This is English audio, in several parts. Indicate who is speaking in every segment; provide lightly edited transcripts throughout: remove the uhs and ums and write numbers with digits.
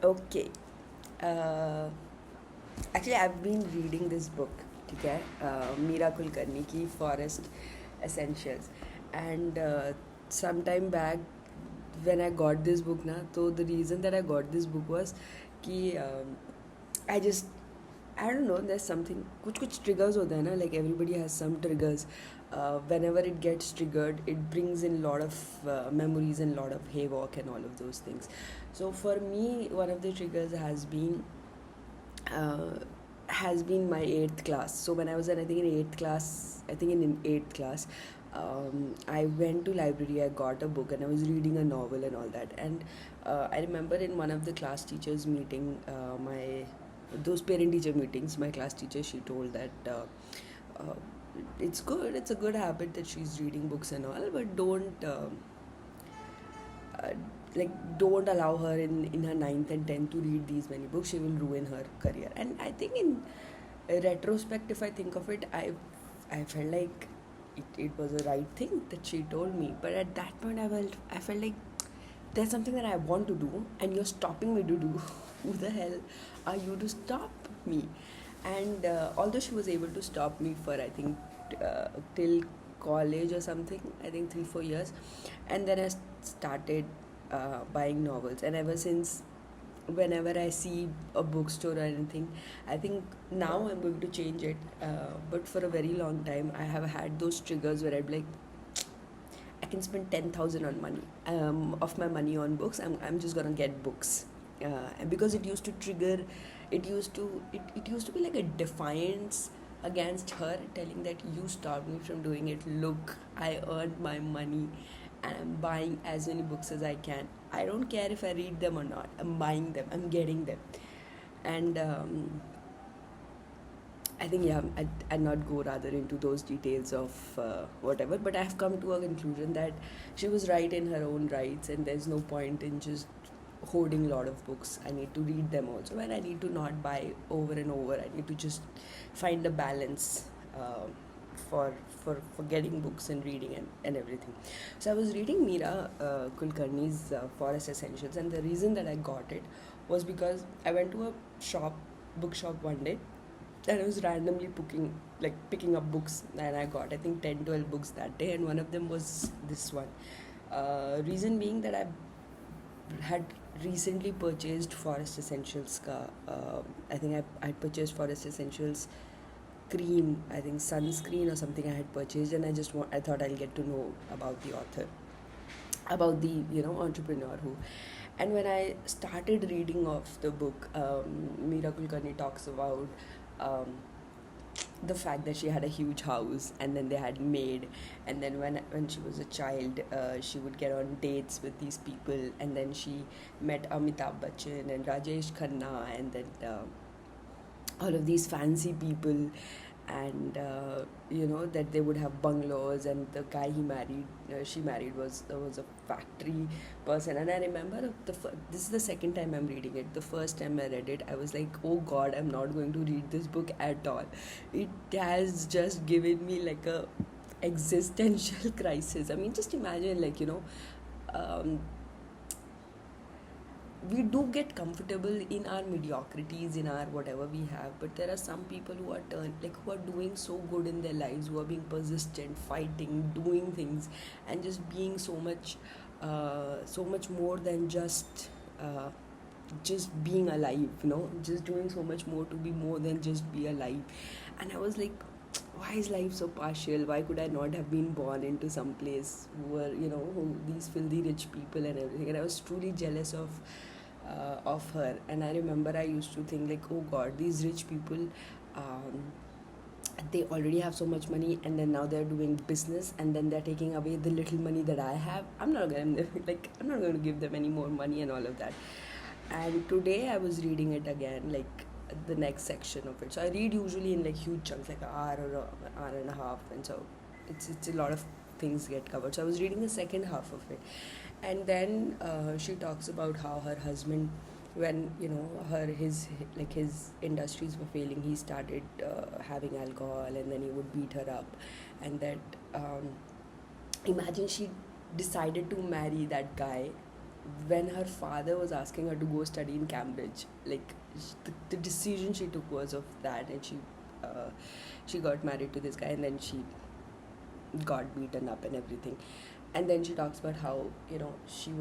Speaker 1: Okay. Uh, Actually, I've been reading this book, ठीक है, मीरा कुलकर्णी की forest essentials. And some time back when I got this book na, so the reason that I got this book was कि I just I don't know, there's something, कुछ triggers होते हैं ना, like everybody has some triggers. Whenever it gets triggered, it brings in a lot of memories and a lot of havoc and all of those things. So for me, one of the triggers uh, has been my eighth class. So when I was I think in eighth class, I went to library. I got a book and I was reading a novel and all that. And I remember in one of the class teachers meeting, my those parent teacher meetings, my class teacher, she told that uh, it's good. It's a good habit that she's reading books and all, but uh, don't allow her in her ninth and 10th to read these many books. She will ruin her career. And I think in retrospect, if I think of it, I felt like it was a right thing that she told me. But at that point, I felt like there's something that I want to do and you're stopping me to do. Who the hell are you to stop me? And although she was able to stop me for I think till college or something, I think 3 4 years, and then I started buying novels. And ever since, whenever I see a bookstore or anything, I think now I'm going to change it. But for a very long time, I have had those triggers where I'd be like, I can spend 10,000 on money, of my money on books. I'm just gonna get books, and because it used to trigger, it used to be like a defiance against her, telling that you stopped me from doing it. Look, I earned my money, and I'm buying as many books as I can. I don't care if I read them or not. I'm buying them. I'm getting them, and I think, yeah, I'd not go rather into those details of whatever, but I've come to a conclusion that she was right in her own rights, and there's no point in just hoarding a lot of books. I need to read them also, and I need to not buy over and over. I need to just find a balance for getting books and reading and everything. So I was reading Mira Kulkarni's Forest Essentials, and the reason that I got it was because I went to a bookshop one day, and I was randomly picking up books, and I got I think 10 12 books that day, and one of them was this one. Reason being that I had recently purchased Forest Essentials ka, I think I purchased Forest Essentials cream, I think sunscreen or something I had purchased, and I thought I'll get to know about the author, about the entrepreneur who. And when I started reading of the book, Meera Kulkarni talks about um, the fact that she had a huge house, and then they had maid, and then when she was a child, she would get on dates with these people, and then she met Amitabh Bachchan and Rajesh Khanna, and then all of these fancy people, and that they would have bungalows, and the guy she married was a factory person. And I remember this is the second time I'm reading it. The first time I read it, I was like, oh god, I'm not going to read this book at all. It has just given me like a existential crisis. I mean, just imagine, like, um, we do get comfortable in our mediocrities, in our whatever we have, but there are some people who are doing so good in their lives, who are being persistent, fighting, doing things, and just being so much more than just being alive, just doing so much more to be more than just be alive. And I was like, why is life so partial? Why could I not have been born into some place who these filthy rich people and everything? And I was truly jealous of her. And I remember I used to think, like, oh god, these rich people, um, they already have so much money, and then now they're doing business, and then they're taking away the little money that I have. I'm not going to I'm not going to give them any more money and all of that. And today I was reading it again, like the next section of it. So I read usually in like huge chunks, like an hour or an hour and a half, and so it's a lot of things get covered. So I was reading the second half of it, and then she talks about how her husband, when his industries were failing, he started having alcohol, and then he would beat her up, and that imagine she decided to marry that guy when her father was asking her to go study in Cambridge, like the decision she took was of that, and she got married to this guy, and then she got beaten up and everything. And then she talks about how, she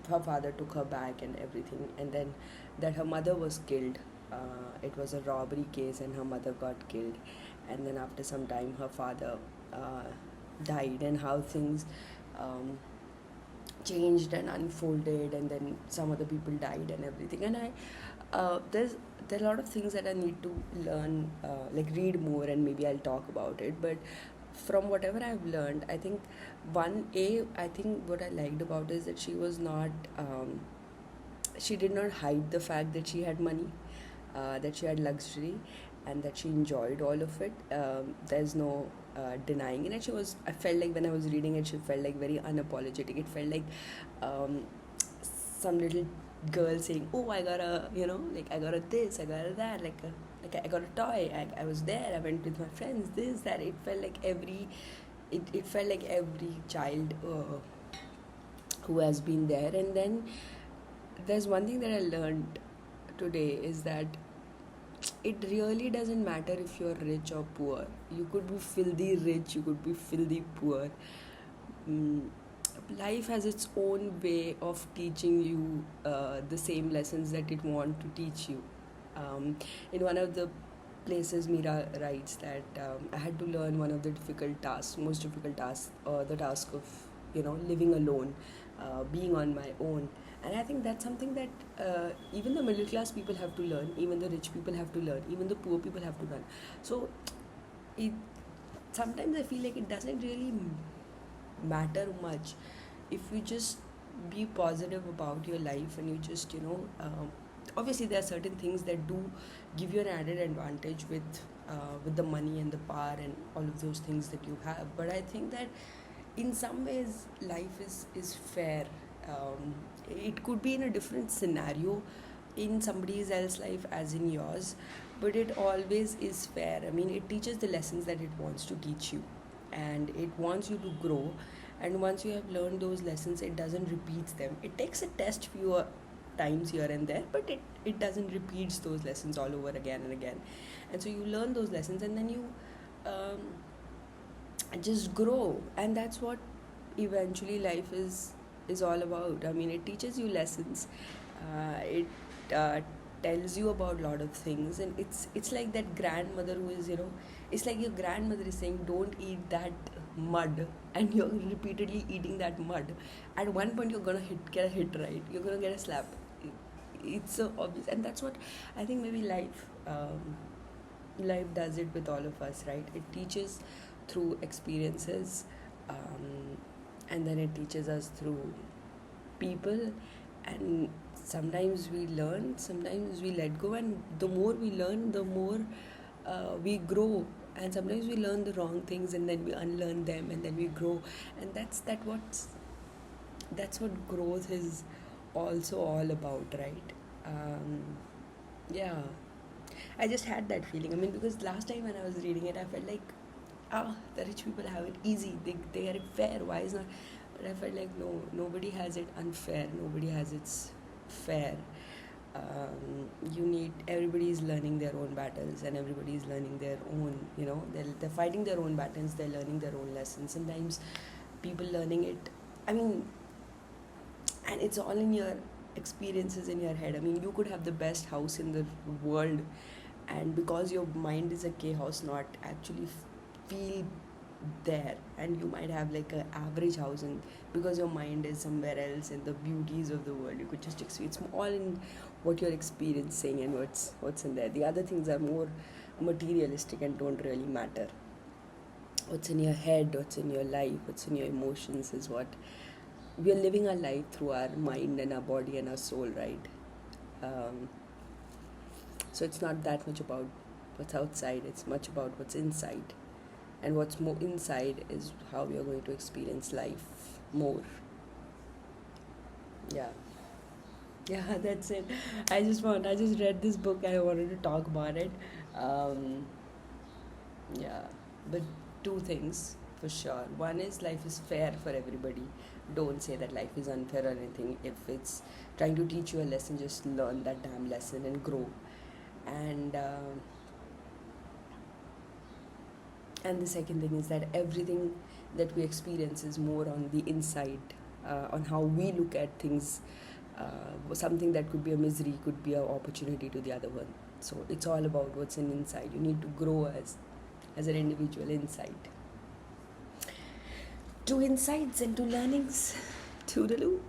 Speaker 1: her father took her back and everything, and then that her mother was killed. It was a robbery case, and her mother got killed, and then after some time her father uh, died, and how things um, changed and unfolded, and then some other people died and everything. And there are a lot of things that I need to learn, like read more, and maybe I'll talk about it. But from whatever I've learned, I think I think what I liked about is that she was not, she did not hide the fact that she had money, that she had luxury, and that she enjoyed all of it. There's no denying it. And I felt like when I was reading it, she felt like very unapologetic. It felt like um, some little girl saying, "Oh, I got a, like I got a this, I got a that, like I got a toy. I was there. I went with my friends. This, that." It felt like every child who has been there. And then there's one thing that I learned today is that it really doesn't matter if you're rich or poor. You could be filthy rich, you could be filthy poor. Mm, Life has its own way of teaching you the same lessons that it wants to teach you. In one of the places, Mira writes that I had to learn one of the most difficult tasks, the task of living alone, being on my own. And I think that's something that even the middle class people have to learn, even the rich people have to learn, even the poor people have to learn. So it sometimes I feel like it doesn't really matter much if you just be positive about your life, and you just obviously there are certain things that do give you an added advantage with the money and the power and all of those things that you have. But I think that in some ways life is fair. It could be in a different scenario in somebody else's life as in yours, but it always is fair. I mean, it teaches the lessons that it wants to teach you, and it wants you to grow. And once you have learned those lessons, it doesn't repeat them. It takes a test few times here and there, but it doesn't repeats those lessons all over again and again. And so you learn those lessons, and then you just grow. And that's what eventually life is all about. I mean, it teaches you lessons. It tells you about a lot of things, and it's like that grandmother who is, it's like your grandmother is saying, "Don't eat that mud," and you're repeatedly eating that mud. At one point, you're gonna get a hit, right? You're gonna get a slap. It's so obvious, and that's what I think maybe life does it with all of us, right? It teaches through experiences, and then it teaches us through people. And sometimes we learn, sometimes we let go, and the more we learn, the more we grow. And sometimes we learn the wrong things, and then we unlearn them, and then we grow. And that's what growth is also all about, right? Yeah, I just had that feeling. I mean, because last time when I was reading it, I felt like, the rich people have it easy. They are fair. Why is not? But I felt like no, nobody has it unfair. Nobody has it fair. Everybody is learning their own battles, and everybody is learning their own. They're fighting their own battles. They're learning their own lessons. Sometimes people learning it. I mean, and it's all in your experiences in your head. I mean, you could have the best house in the world, and because your mind is a chaos, not actually feel there. And you might have like an average house, and because your mind is somewhere else in the beauties of the world, you could just experience all in what you're experiencing and what's in there. The other things are more materialistic and don't really matter. What's in your head, what's in your life, what's in your emotions is what we are living our life through our mind and our body and our soul, right? So it's not that much about what's outside, it's much about what's inside. And what's more inside is how we are going to experience life more. Yeah. Yeah, that's it. I just read this book and I wanted to talk about it. Um, yeah, but two things for sure. One is life is fair for everybody. don't say that life is unfair or anything. If it's trying to teach you a lesson, just learn that damn lesson and grow. And and the second thing is that everything that we experience is more on the inside, on how we look at things. Something that could be a misery could be an opportunity to the other one. So it's all about what's in inside. You need to grow as an individual inside. To insights and to learnings. Toodaloo.